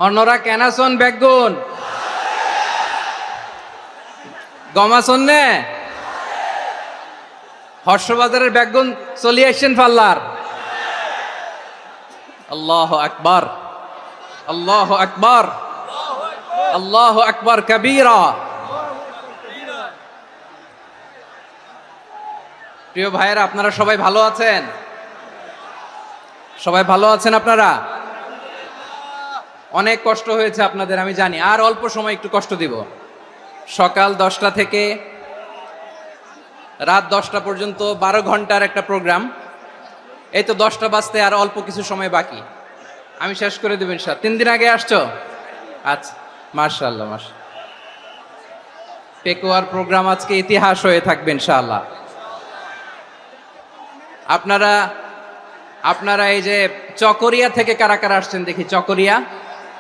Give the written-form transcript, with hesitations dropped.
অন্যরা কেনাসন বেগুন গমাসন নে হর্ষবাজারের বেগুন চলিয়ে আসছেন পাল্লার। আল্লাহ আকবার, আল্লাহ আকবার, আল্লাহ আকবার কবীরা। প্রিয় ভাইয়েরা, আপনারা সবাই ভালো আছেন? সবাই ভালো আছেন আপনারা? অনেক কষ্ট হয়েছে আপনাদের আমি জানি, আর অল্প সময় একটু কষ্ট দিব। সকাল 10টা থেকে রাত 10টা পর্যন্ত 12 ঘন্টার একটা প্রোগ্রাম। এই তো 10টা বাজতে আর অল্প কিছু সময় বাকি, আমি শেষ করে দেব ইনশাআল্লাহ। 3 দিন আগে আসছো? আচ্ছা, মাশাআল্লাহ মাশাআল্লাহ। পেকুয়ার প্রোগ্রাম আজকে ইতিহাস হয়ে থাকবে ইনশাআল্লাহ। আপনারা এই যে চকরিয়া থেকে কারা কারা আসছেন দেখি। চকরিয়া